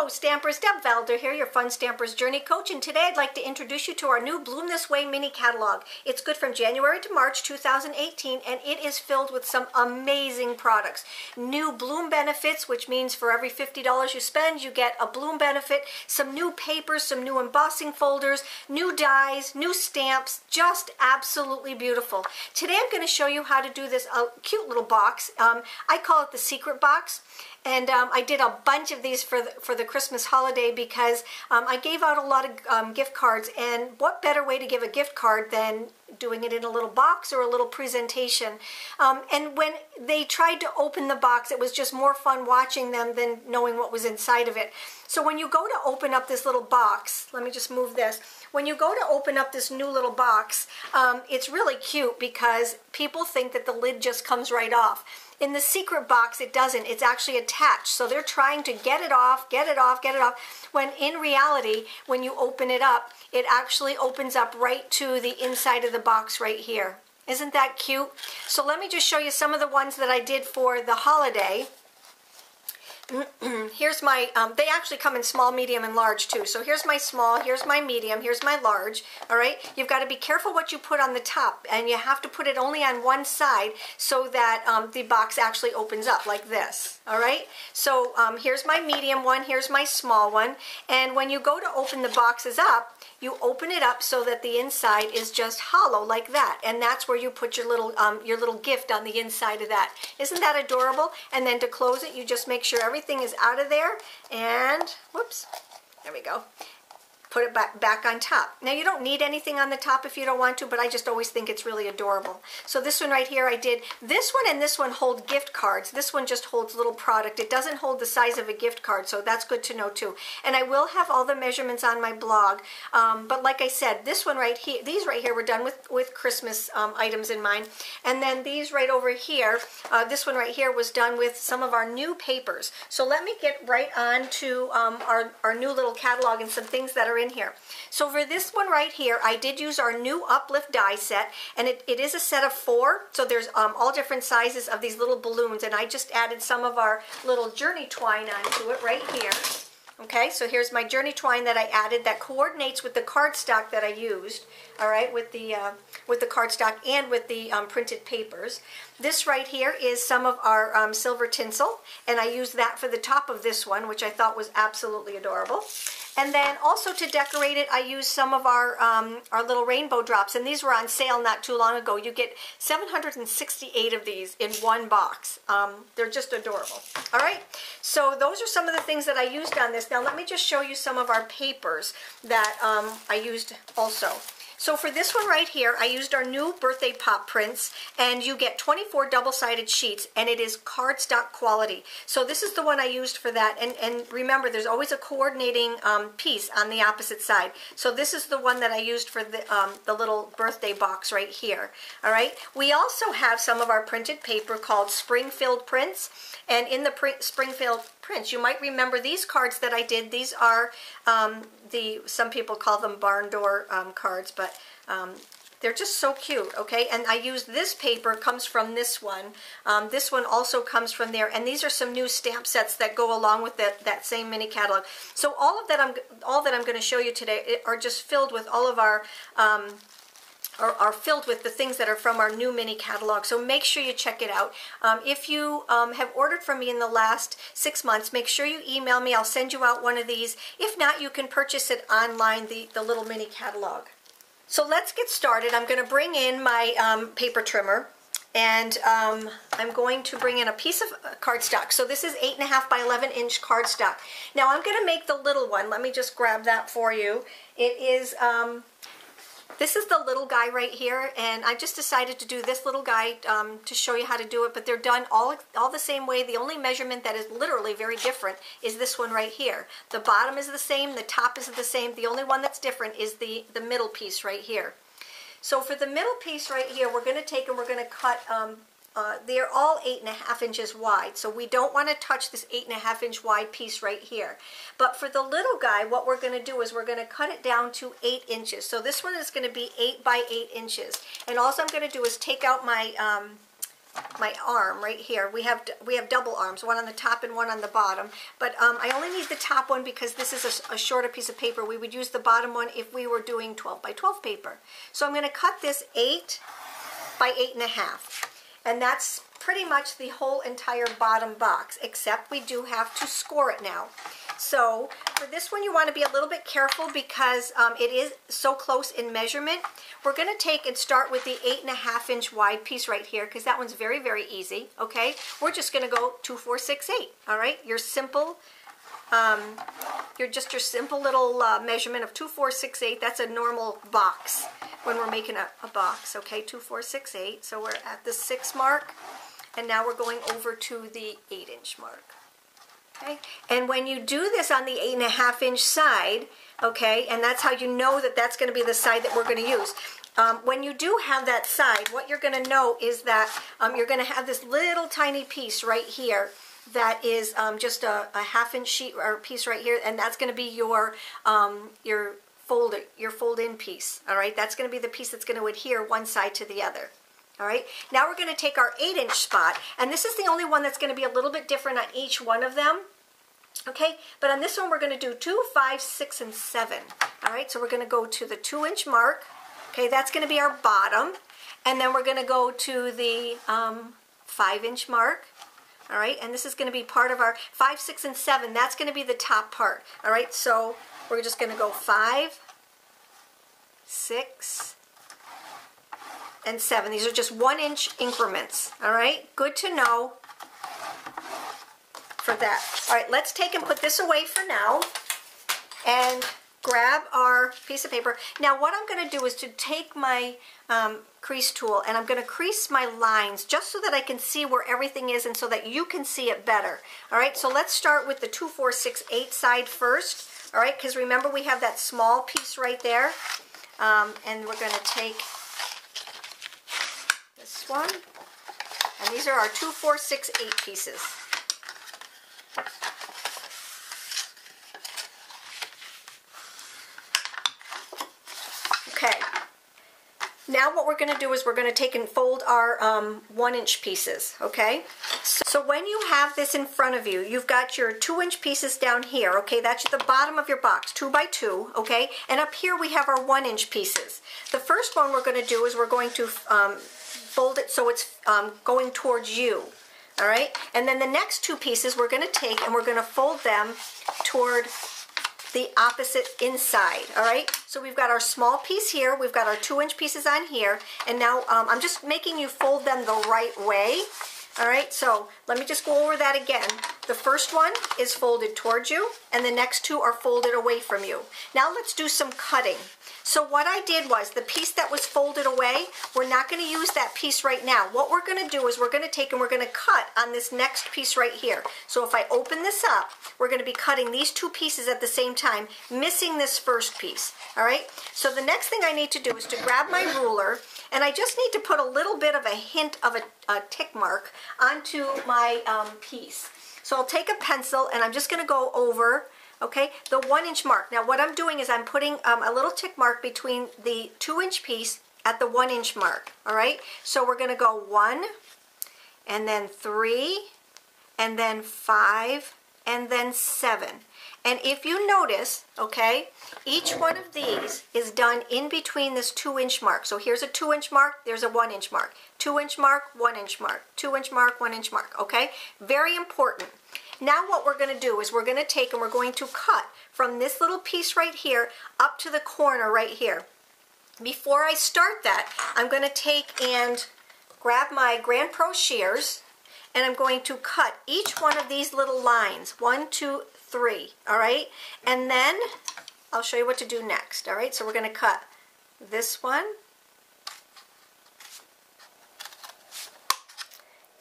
Hello Stampers, Deb Valder here, your Fun Stampers Journey Coach, and today I'd like to introduce you to our new Bloom This Way mini catalog. It's good from January to March 2018, and it is filled with some amazing products. New Bloom benefits, which means for every $50 you spend, you get a Bloom benefit, some new papers, some new embossing folders, new dies, new stamps, just absolutely beautiful. Today I'm going to show you how to do this cute little box. I call it the secret box. And I did a bunch of these for the Christmas holiday because I gave out a lot of gift cards, and what better way to give a gift card than doing it in a little box or a little presentation. And when they tried to open the box, it was just more fun watching them than knowing what was inside of it. So when you go to open up this little box, let me just move this. When you go to open up this new little box, it's really cute because people think that the lid just comes right off. In the secret box, it doesn't. It's actually attached. So they're trying to get it off, get it off, get it off, when in reality, when you open it up, it actually opens up right to the inside of the box right here. Isn't that cute? So let me just show you some of the ones that I did for the holiday. Here's my, they actually come in small, medium, and large too. So here's my small, here's my medium, here's my large, all right? You've got to be careful what you put on the top, and you have to put it only on one side so that the box actually opens up like this, all right? So here's my medium one, here's my small one, and when you go to open the boxes up, you open it up so that the inside is just hollow like that, and that's where you put your little gift on the inside of that. Isn't that adorable? And then to close it, you just make sure everything is out of there, and whoops, there we go. Put it back on top. Now you don't need anything on the top if you don't want to, but I just always think it's really adorable. So this one right here I did, this one and this one hold gift cards. This one just holds little product. It doesn't hold the size of a gift card, so that's good to know too. And I will have all the measurements on my blog, but like I said, this one right here, these right here were done with Christmas items in mind. And then these right over here, this one right here was done with some of our new papers. So let me get right on to our new little catalog and some things that are in here. So for this one right here, I did use our new Uplift die set, and it is a set of 4, so there's all different sizes of these little balloons, and I just added some of our little journey twine onto it right here. Okay, so here's my journey twine that I added that coordinates with the cardstock that I used, all right, with the cardstock and with the printed papers. This right here is some of our silver tinsel, and I used that for the top of this one, which I thought was absolutely adorable. And then also to decorate it, I used some of our little rainbow drops, and these were on sale not too long ago. You get 768 of these in one box. They're just adorable. All right, so those are some of the things that I used on this. Now let me just show you some of our papers that I used also. So for this one right here, I used our new birthday pop prints, and you get 24 double-sided sheets, and it is cardstock quality. So this is the one I used for that, and remember, there's always a coordinating piece on the opposite side. So this is the one that I used for the little birthday box right here. All right. We also have some of our printed paper called Spring-Filled Prints, and in the Spring-Filled Prints, you might remember these cards that I did. These are some people call them barn door cards, but they're just so cute, okay? And I used this paper, comes from this one. This one also comes from there, and these are some new stamp sets that go along with that same mini catalog. So all that I'm going to show you today are just filled with all of our are filled with the things that are from our new mini catalog. So make sure you check it out. If you have ordered from me in the last 6 months, make sure you email me. I'll send you out one of these. If not, you can purchase it online, the little mini catalog. So let's get started. I'm going to bring in my paper trimmer, and I'm going to bring in a piece of cardstock. So this is 8.5 by 11-inch cardstock. Now I'm going to make the little one. Let me just grab that for you. It is this is the little guy right here, and I just decided to do this little guy to show you how to do it, but they're done all the same way. The only measurement that is literally very different is this one right here. The bottom is the same, the top is the same. The only one that's different is the middle piece right here. So for the middle piece right here, we're going to take and we're going to cut, they're all 8.5 inches wide, so we don't want to touch this 8.5 inch wide piece right here. But for the little guy, what we're going to do is we're going to cut it down to 8 inches. So this one is going to be 8 by 8 inches. And all I'm going to do is take out my arm right here. We have double arms, one on the top and one on the bottom. But I only need the top one because this is a shorter piece of paper. We would use the bottom one if we were doing 12 by 12 paper. So I'm going to cut this 8 by 8.5. And that's pretty much the whole entire bottom box, except we do have to score it now. So for this one, you want to be a little bit careful because it is so close in measurement. We're going to take and start with the 8.5 inch wide piece right here because that one's very, very easy, okay? We're just going to go 2, 4, 6, 8, all right? Your simple little measurement of 2, 4, 6, 8. That's a normal box when we're making a box, okay? 2, 4, 6, 8. So we're at the 6 mark, and now we're going over to the 8 inch mark. Okay, and when you do this on the 8.5 inch side, okay, and that's how you know that that's going to be the side that we're going to use. When you do have that side, what you're going to know is that you're going to have this little tiny piece right here that is just a ½ inch sheet or piece right here, and that's going to be your fold-in piece. All right, that's going to be the piece that's going to adhere one side to the other. All right, now we're going to take our 8 inch spot, and this is the only one that's going to be a little bit different on each one of them. Okay, but on this one we're going to do 2, 5, 6, and 7. All right, so we're going to go to the 2 inch mark. Okay, that's going to be our bottom, and then we're going to go to the 5 inch mark. All right, and this is going to be part of our 5, 6, and 7. That's going to be the top part. All right, so we're just going to go 5, 6, and 7. These are just 1 inch increments. All right, good to know for that. All right, let's take and put this away for now and grab our piece of paper. Now what I'm going to do is to take my crease tool and I'm going to crease my lines just so that I can see where everything is and so that you can see it better. All right, so let's start with the 2, 4, 6, 8 side first. All right, because remember we have that small piece right there, and we're going to take this one, and these are our 2, 4, 6, 8 pieces. Okay, now what we're going to do is we're going to take and fold our 1 inch pieces, okay? So when you have this in front of you, you've got your 2 inch pieces down here, okay? That's at the bottom of your box, 2 by 2, okay? And up here we have our 1 inch pieces. The first one we're going to do is we're going to fold it so it's going towards you, all right? And then the next 2 pieces we're going to take and we're going to fold them toward the opposite inside, all right? So we've got our small piece here, we've got our 2 inch pieces on here, and now I'm just making you fold them the right way, all right? So let me just go over that again. The first one is folded towards you, and the next 2 are folded away from you. Now let's do some cutting. So what I did was the piece that was folded away, we're not going to use that piece right now. What we're going to do is we're going to take and we're going to cut on this next piece right here. So if I open this up, we're going to be cutting these 2 pieces at the same time, missing this first piece. All right? So the next thing I need to do is to grab my ruler, and I just need to put a little bit of a hint of a tick mark onto my piece. So I'll take a pencil and I'm just going to go over, okay, the 1 inch mark. Now what I'm doing is I'm putting a little tick mark between the 2 inch piece at the 1 inch mark, all right? So we're going to go 1, and then 3, and then 5, and then 7. And if you notice, okay, each one of these is done in between this 2 inch mark. So here's a 2 inch mark, there's a 1 inch mark. 2 inch mark, 1 inch mark, 2 inch mark, 1 inch mark, okay? Very important. Now what we're going to do is we're going to take and we're going to cut from this little piece right here up to the corner right here. Before I start that, I'm going to take and grab my Grand Pro shears, and I'm going to cut each one of these little lines, 1, 2, 3, all right? And then I'll show you what to do next, all right? So we're going to cut this one,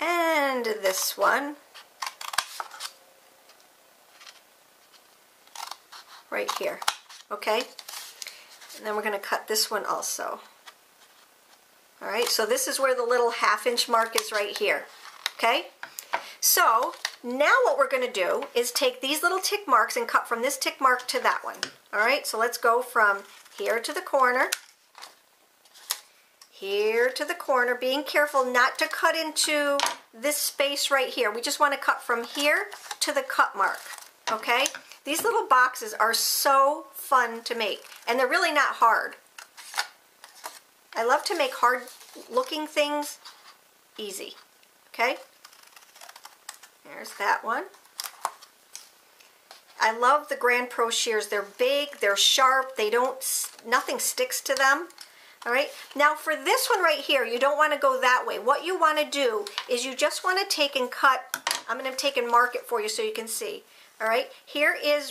and this one, right here, okay? And then we're going to cut this one also. All right, so this is where the little ½ inch mark is right here, okay? So now what we're going to do is take these little tick marks and cut from this tick mark to that one. All right, so let's go from here to the corner, here to the corner, being careful not to cut into this space right here. We just want to cut from here to the cut mark, okay? These little boxes are so fun to make, and they're really not hard. I love to make hard looking things easy, okay? There's that one. I love the Grand Pro shears. They're big, they're sharp, nothing sticks to them. All right, now for this one right here, you don't want to go that way. What you want to do is you just want to take and cut. I'm going to take and mark it for you so you can see. All right,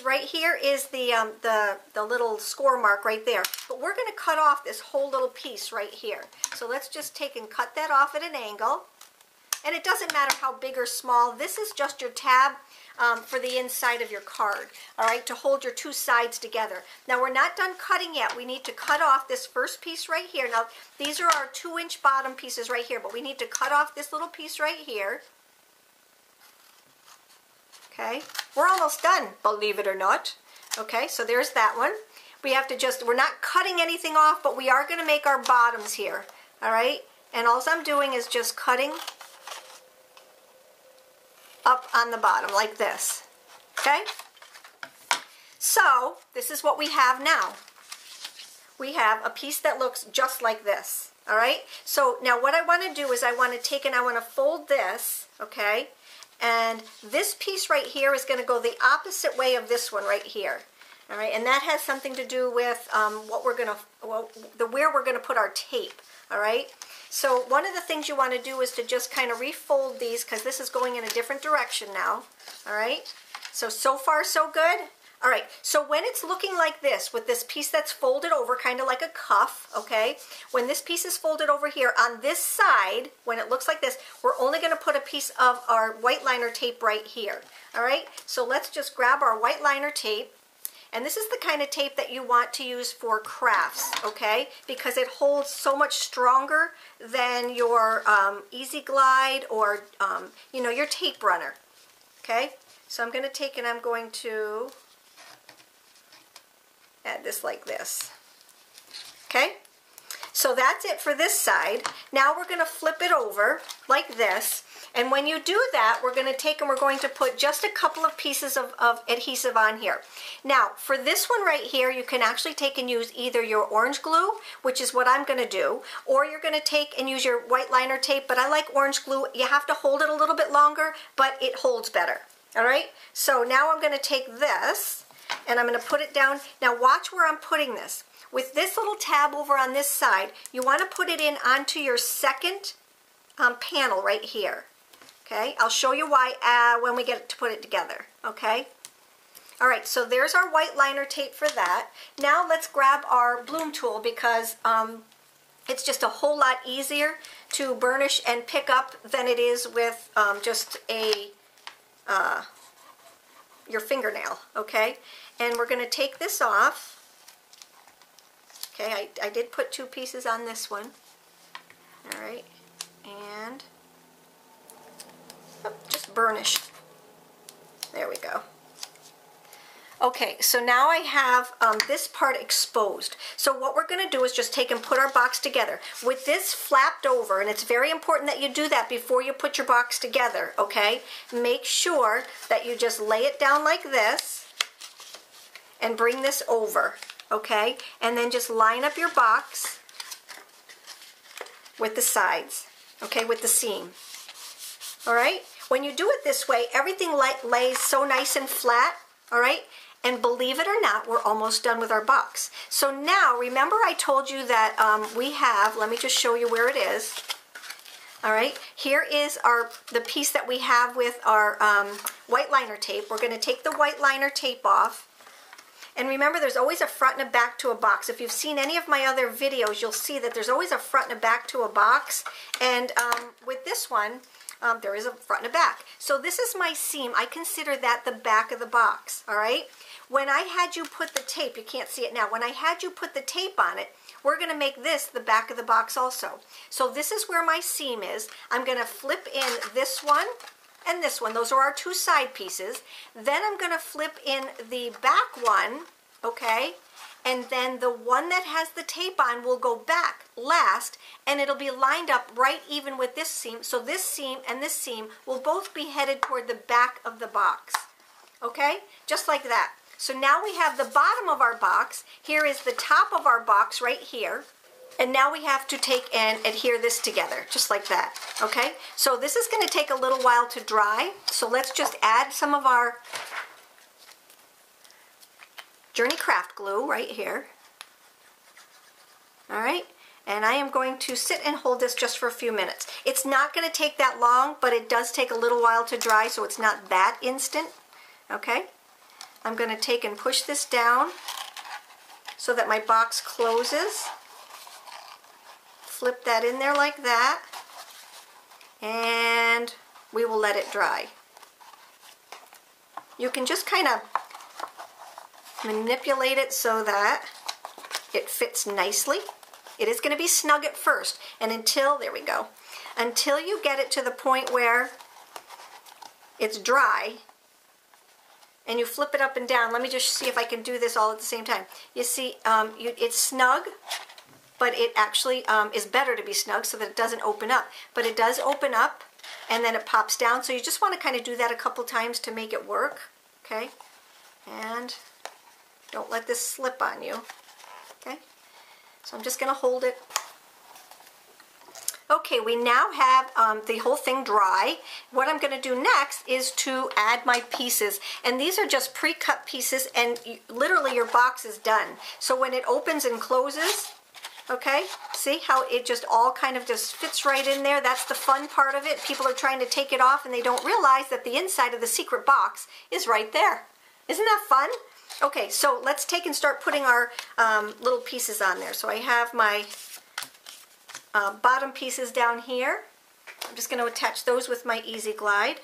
right here is the little score mark right there. But we're going to cut off this whole little piece right here. So let's just take and cut that off at an angle. And it doesn't matter how big or small. This is just your tab for the inside of your card, all right, to hold your two sides together. Now we're not done cutting yet. We need to cut off this first piece right here. Now these are our 2-inch bottom pieces right here, but we need to cut off this little piece right here. Okay, we're almost done, believe it or not. Okay, so there's that one. We have to we're not cutting anything off, but we are going to make our bottoms here, all right? And all I'm doing is just cutting up on the bottom like this, okay? So this is what we have now. We have a piece that looks just like this, all right? So now what I want to do is I want to take and I want to fold this, okay? And this piece right here is going to go the opposite way of this one right here, all right? And that has something to do with where we're going to put our tape, all right? So one of the things you want to do is to just kind of refold these because this is going in a different direction now, all right? So far so good? All right, so when it's looking like this with this piece that's folded over kind of like a cuff, okay? When this piece is folded over here on this side, when it looks like this, we're only going to put a piece of our white liner tape right here, all right? So let's just grab our white liner tape. And this is the kind of tape that you want to use for crafts, okay? Because it holds so much stronger than your Easy Glide or, you know, your tape runner, okay? So I'm going to take and I'm going to add this like this, okay? So that's it for this side. Now we're going to flip it over like this. And when you do that, we're going to take and we're going to put just a couple of pieces of adhesive on here. Now, for this one right here, you can actually take and use either your orange glue, which is what I'm going to do, or you're going to take and use your white liner tape, but I like orange glue. You have to hold it a little bit longer, but it holds better, all right? So now I'm going to take this, and I'm going to put it down. Now watch where I'm putting this. With this little tab over on this side, you want to put it in onto your second panel right here. Okay, I'll show you why when we get to put it together, okay? All right, so there's our white liner tape for that. Now let's grab our bloom tool because it's just a whole lot easier to burnish and pick up than it is with just your fingernail, okay? And we're going to take this off. Okay, I did put 2 pieces on this one. All right, and just burnish. There we go. Okay, so now I have this part exposed. So what we're going to do is just take and put our box together. With this flapped over, and it's very important that you do that before you put your box together, okay? Make sure that you just lay it down like this and bring this over, okay? And then just line up your box with the sides, okay, with the seam. All right? When you do it this way, everything lays so nice and flat, all right? And believe it or not, we're almost done with our box. So now, remember I told you that we have, let me just show you where it is. All right, here is the piece that we have with our white liner tape. We're going to take the white liner tape off. And remember, there's always a front and a back to a box. If you've seen any of my other videos, you'll see that there's always a front and a back to a box. And with this one, there is a front and a back. So this is my seam. I consider that the back of the box, all right? When I had you put the tape, you can't see it now, when I had you put the tape on it, we're going to make this the back of the box also. So this is where my seam is. I'm going to flip in this one and this one. Those are our 2 side pieces. Then I'm going to flip in the back one, okay? and then the one that has the tape on will go back last, and it'll be lined up right even with this seam. So this seam and this seam will both be headed toward the back of the box. Okay? Just like that. So now we have the bottom of our box. Here is the top of our box right here. And now we have to take and adhere this together, just like that. Okay? So this is going to take a little while to dry. So let's just add some of our Journey Craft glue right here. All right? And I am going to sit and hold this just for a few minutes. It's not going to take that long, but it does take a little while to dry, so it's not that instant. Okay? I'm going to take and push this down so that my box closes. Flip that in there like that, and we will let it dry. You can just kind of manipulate it so that it fits nicely. It is going to be snug at first, and until, there we go, until you get it to the point where it's dry, and you flip it up and down. Let me just see if I can do this all at the same time. You see, it's snug, but it actually is better to be snug so that it doesn't open up. But it does open up, and then it pops down. So you just want to kind of do that a couple times to make it work. Okay? And don't let this slip on you. Okay? So I'm just going to hold it. Okay, we now have the whole thing dry. What I'm going to do next is to add my pieces. And these are just pre-cut pieces, and literally your box is done. So when it opens and closes, okay, see how it just all kind of just fits right in there? That's the fun part of it. People are trying to take it off and they don't realize that the inside of the secret box is right there. Isn't that fun? Okay, so let's take and start putting our little pieces on there. So I have my bottom pieces down here. I'm just going to attach those with my Easy Glide.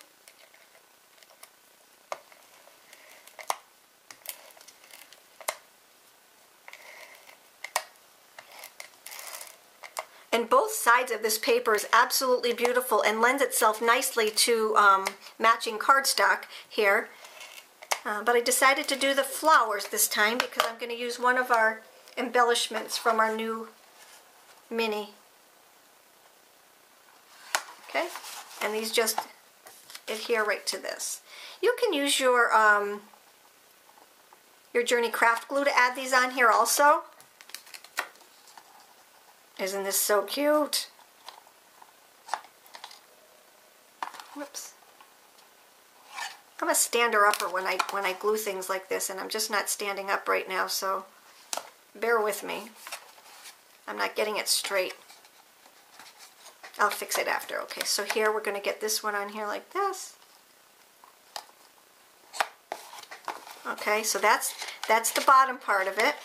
And both sides of this paper is absolutely beautiful and lends itself nicely to matching cardstock here. But I decided to do the flowers this time because I'm going to use one of our embellishments from our new mini. Okay? And these just adhere right to this. You can use your Journey Craft glue to add these on here also. Isn't this so cute? Whoops. I'm a stander-upper when I glue things like this, and I'm just not standing up right now, so bear with me. I'm not getting it straight. I'll fix it after. Okay, so here we're going to get this one on here like this. Okay, so that's the bottom part of it.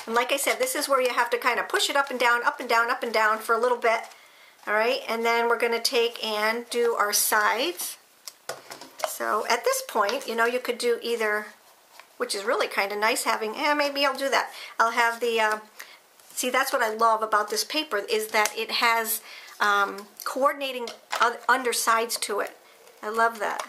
And like I said, this is where you have to kind of push it up and down, up and down, up and down for a little bit. All right, and then we're going to take and do our sides. So at this point, you know, you could do either, which is really kind of nice having, maybe I'll do that. I'll have the, see, that's what I love about this paper, is that it has coordinating undersides to it. I love that.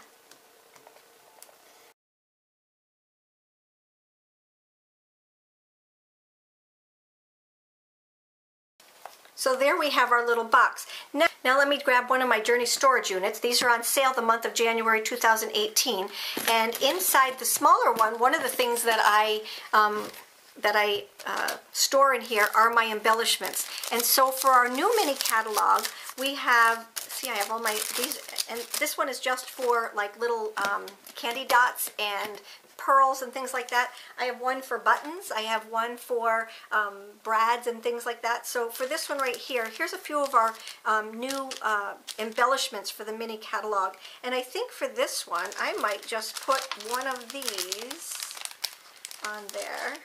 So there we have our little box. Now let me grab one of my Journey storage units. These are on sale the month of January 2018. And inside the smaller one of the things that I store in here are my embellishments. And so for our new mini catalog, we have, see, I have all my, these, and this one is just for like little candy dots and pearls and things like that. I have one for buttons. I have one for brads and things like that. So for this one right here, here's a few of our new embellishments for the mini catalog. And I think for this one, I might just put one of these on there.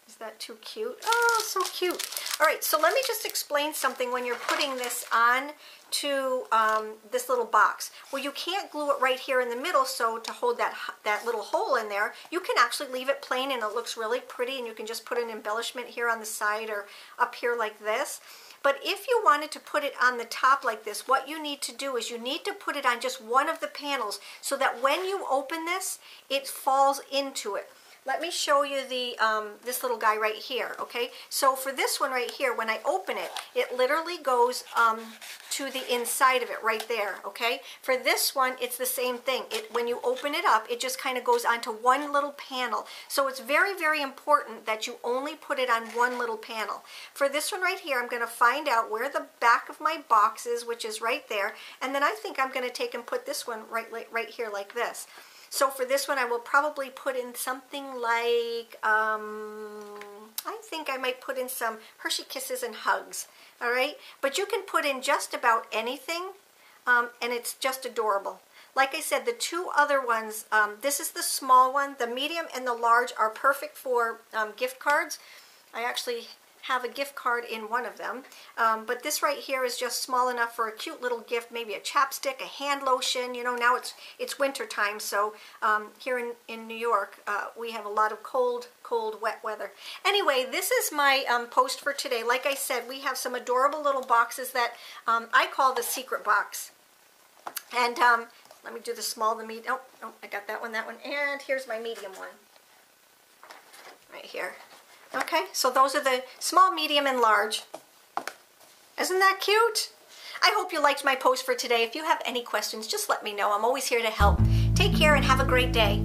Is that too cute? Oh, so cute. All right, so let me just explain something when you're putting this on to this little box. Well, you can't glue it right here in the middle, so to hold that little hole in there, you can actually leave it plain and it looks really pretty, and you can just put an embellishment here on the side or up here like this. But if you wanted to put it on the top like this, what you need to do is you need to put it on just one of the panels so that when you open this, it falls into it. Let me show you the this little guy right here, okay? So for this one right here, when I open it, it literally goes to the inside of it right there, okay? For this one, it's the same thing. When you open it up, it just kind of goes onto one little panel. So it's very, very important that you only put it on one little panel. For this one right here, I'm going to find out where the back of my box is, which is right there, and then I think I'm going to take and put this one right here like this. So for this one, I will probably put in something like, I think I might put in some Hershey Kisses and Hugs, all right? But you can put in just about anything, and it's just adorable. Like I said, the two other ones, this is the small one. The medium and the large are perfect for gift cards. I actually have a gift card in one of them, but this right here is just small enough for a cute little gift, maybe a chapstick, a hand lotion. You know, now it's winter time, so here in New York we have a lot of cold wet weather. Anyway, this is my post for today. Like I said, we have some adorable little boxes that I call the secret box. And let me do the small, the medium. Oh, I got that one, and here's my medium one right here. Okay, so those are the small, medium, and large. Isn't that cute? I hope you liked my post for today. If you have any questions, just let me know. I'm always here to help. Take care and have a great day.